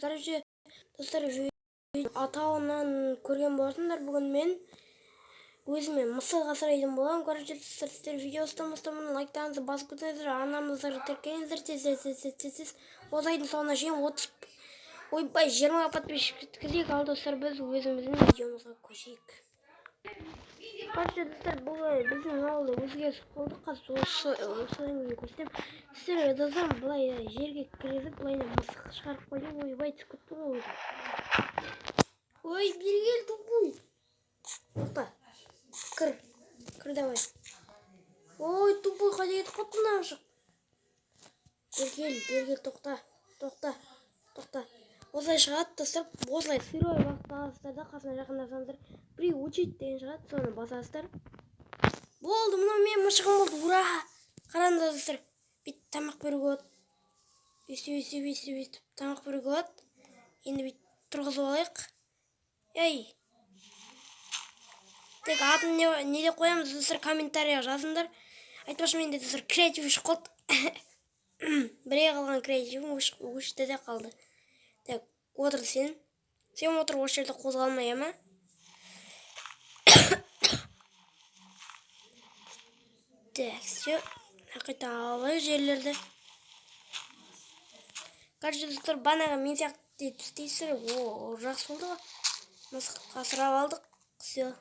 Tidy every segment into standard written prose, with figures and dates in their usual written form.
Короче, достар, атауынан көрген боласыңдар. Бүгін мен өзіме мысық асырайтын боламын. Короче, достар, сіздер видео ұстамастан лайктарыңызды басып кетіңіздер, арнамызды тіркеңіздер, тез. Осы айдың соңына шейін 20 подписчик кірейік. Ал достар, біз өзіміздің видеомызға көшейік. Короче, достар, бұл біздің ауылда өзгеріс болды. Қазір осыдан кейін көрсетемін. Сіздер достар, былай жерге кіргізіп, былайына мысық шығарып қойдым. Ойбай, түсіп кетті ғой өзі. Ой, бері кел, тупой. Тоқта. Кір давай. Ой, тупой, қайда кетіп қаттың ашық. Бері кел, тоқта. Осылай шығады, достар, осылай сырой бақтағыздар да қасына жақындасаңыздар, приучить деген шығады, соны басасыздар. Болды, мынау мен мышығым болды, ура! Қараңыздар, достар, бүйтіп тамақ беруге болады. Өстіп тамақ беруге болады. Енді бүйтіп тұрғызып алайық. Ей! Тек атын не деп қоямыз, достар, комментария жазыңдар. Айтпашы, менде, достар, креатив үш қалды. Біре қалған креативім өшті де қалды. Так, отыр сен. Сен отыр, осы жерде қозғалмай, ама? Так, все. Қайта алайық жерлерді. Короче, достар, банаға мен сияқты істейсіздер. О, жақсы болды ғой. Мысық асырап алдық. Все.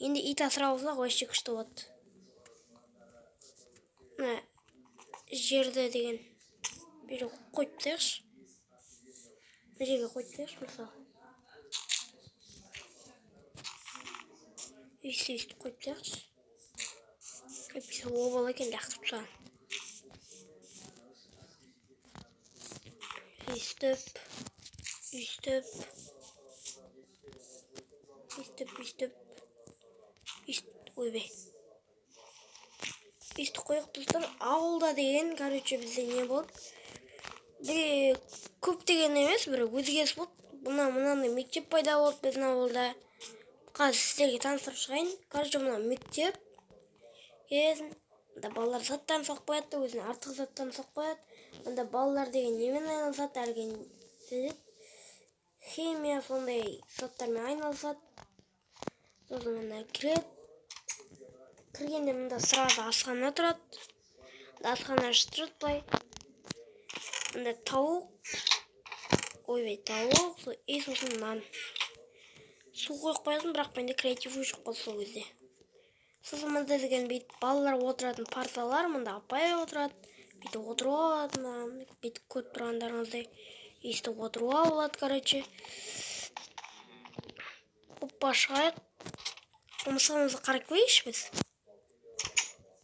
Енді ит асырап алсақ, вообще күшті болады. Жерді деген бір қойып тастайықшы. Мына жерге қойып тастайықшы, мысалы. Өйстіп қойып тастайықшы. Өйстіп обал екен, лақтырып тастаған. Өйстіп. Ойбай. Өйстіп қойық, достар. Ауылда деген, короче, бізде не болды? Бір көп деген емес, бір өзгеріс болды. Мынандай мектеп пайда болды біздің ауылда. Қазір сіздерге таныстырып шығайын. Короче, мына мектеп. Кезін, мұнда балалар заттарын соқып қояды, өзінің артық заттарын соқып қояды. Мұнда балалар деген немен айналысады, әлгі химия, сондай заттармен айналысады. Сосын мұнда кіреді. Кіргенде мұнда сразу асхана тұрады. Асхана ашып тұрады былай. Мұнда тауық. Ойбай, тауық. И сосын нан. Су қойып қоясын, бірақ менде креатив жоқ болды сол кезде. Сосын мұнда деген бүйтіп балалар отыратын парталар, мұнда апай отырады. Бүйтіп отыруға болады, бүйтіп көріп тұрғандарыңыздай. Естіп отыруға болады, короче. Оппа, шығайық. Мысығымызды қарап көрейікші біз.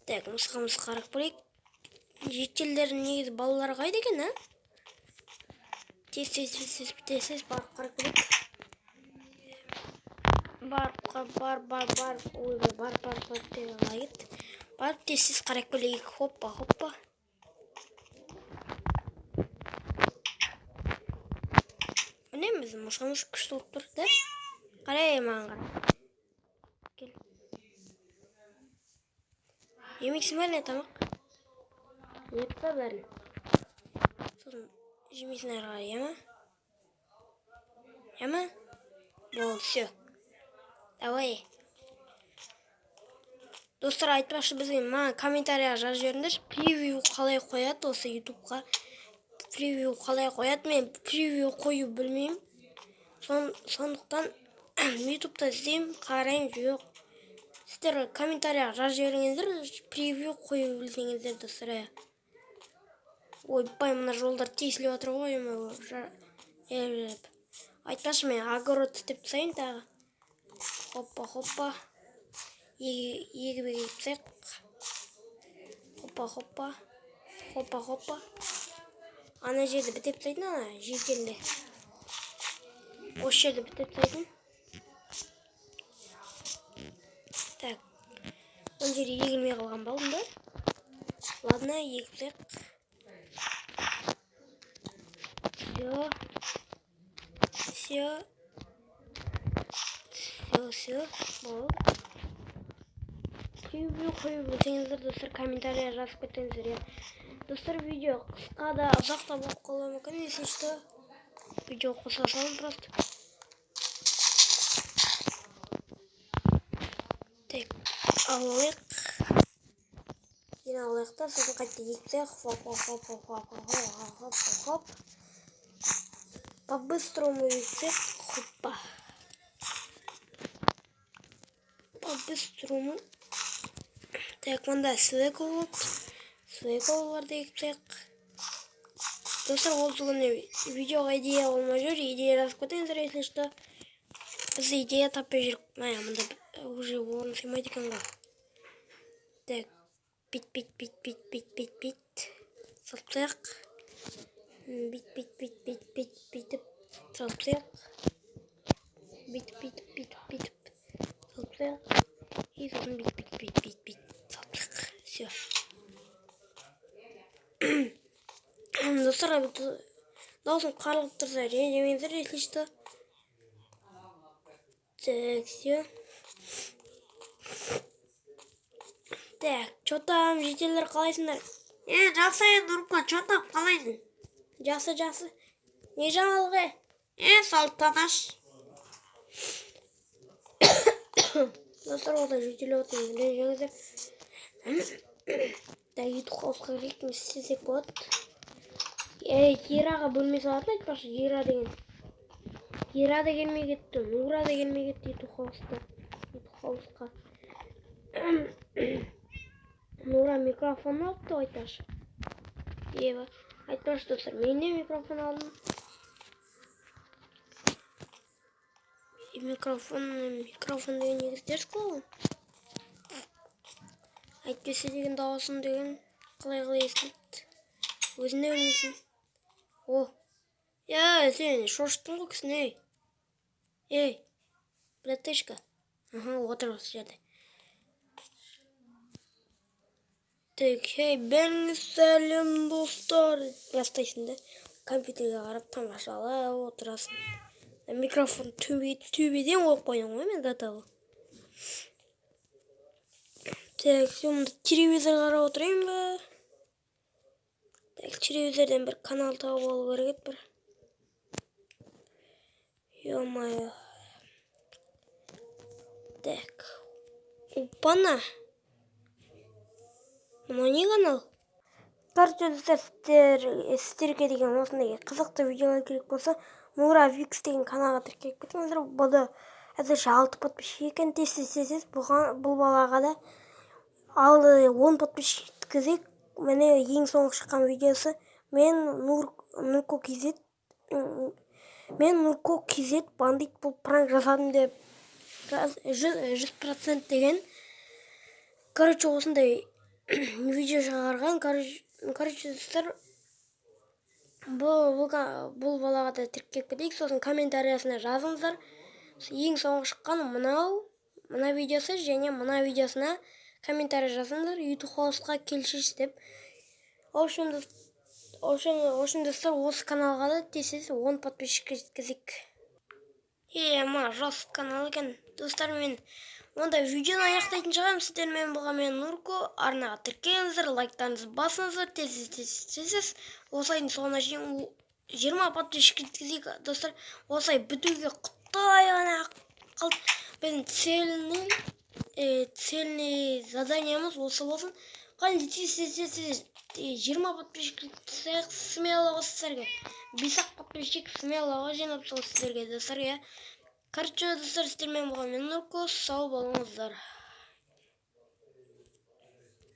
Так, мысығымызды қарап көрейік. Жеткелдердің негізі балалар қайда екен, а? Тез барып қарап көрейік. Ойбай, барып тез қарап көрейік. Хоппа. Міне біздің мысығымыз күшті болып тұр, да? Қарай, маған қара. Кел. Жемексің бәріне тамақ? Жеп па бәріне? Сосын жемесін әрі қарай, ема? Ема? Болды, все. Давай. Достар, айтпақшы бізге маған комментарияға жазып жіберіңдерші, превью қалай қояды осы ютубқа. Превью қалай қояды, мен превью қою білмеймін. Сондықтан ютубта іздеймін, қарайым, жоқ. Сіздер комментарияға жазып жіберіңіздер, превью қою білсеңіздер, достар. Ойбай, мына жолдар тесіліп отыр ғой. Айтпақшы, мен огород істеп тастайын тағы. Хоппа. Егіп тастайық. Хоппа. Ана жерді бітеп тастайтын, ана жеткенде. Осы жерді бітеп тастайтын. Так. Ол жер егілмей қалған балым да. Ладно, егіп тастайық. Все. Болды. Превью қойып білсеңіздер, достар, комментария жазып кетіңіздер. Достар, видео қысқа да ұзақ та болып қалуы мүмкін, если что. видео қоса салам просто. Так, алайық. Енді алайықта сосын қайтты ексек. Хоп. По-быстрому ексек. Хоппа. По-быстрому. Так, мында свекл барды ексек. Достар, ол түгіне видеоға идея болмай жүр. Идея жазып кетіңіздер, если что. Біз идея таппай жүрік. Мында уже орын сыймайды екен ғой. Так, бит. Салсақ. Бит. Салсақ. Бит. Салсақ. И сосын бит. Салсақ. Все. Достар, дауысым қарылып тұрса ренжімеңіздер, если что. Так, все. Так, что там, жителдер қалайсыңдар? Жақсы Нұрмұхан, что там қалайсың? Жақсы. Не жаңалығы? Салтанаш. Достар, ода жителі отырмыз, ренжіңіздер. Так, ютуб хаусқа кірейік, не істесек болады. Гераға бөлме салатын айтпақшы, Гера деген келмей кетті, Нура да келмей кетті ютуб хаусқа. Нура микрофон алып деп айтпақшы. Айтпақшы достар, мен де микрофон алдым. Микрофон деген негіздер қылуын. Әйтпесе деген дауысын деген қалай естілді. Өзіне өлмейсің. Сен шошыттың ғой кісін, братышка. Отыр осы жерде. Так, бәріңіз сәлем достар. Бастайсың да, компьютерге қарап тамашалап отырасың. Микрофон төбеден қойып қойдым ғой мен даталы. Так, сонда телевизор қарап отырайын ба? Так, телевизорден бір канал тауып алу керек бір. Ё-моё. Так. Опана. Мына не канал? Короче, сіздерге деген осындай қызықты видеолар керек болса, Нура Викс деген каналға тіркеліп кетіңіздер. Бұлда әзірше 6 подписчик екен. Тез бұл балаға да алды 10 подписчик тікізек. Міне ең соңғы шыққан видеосы. Мен Нурко KZ бандит бұл пранк жасадым деп 100% деген. Короче, осындай видео шығарған. Короче, сіздер бұл балаға да тіркеп кетейік. Сосын комментариясына жазыңыздар. Ең соңғы шыққан мына видеосы және мына видеосына комментарий жазыңыздар. YouTube хаусқа келшіш деп. Общем, достар, осы каналға да тез 10 подписчик жеткізейік. Ма жас канал екен. Достар, мен онда видеоны аяқтайтын шығармын. Сіздермен болған мен Нурко. Арнаға тіркеліңіздер, лайктарыңызды басыңыздар. Тез. Осылайдың соңына 20 подписчик жеткізейік. Достар, осылай бітуге құттай ғана қалды. Біздің цельный заданиямыз осы болсын. Қане тез 20 подписчик смелого сіздерге. 5 подписчик смелого жинап сол сіздерге достар. Короче, достар, сіздермен болған мен Нурко. Сау болыңыздар.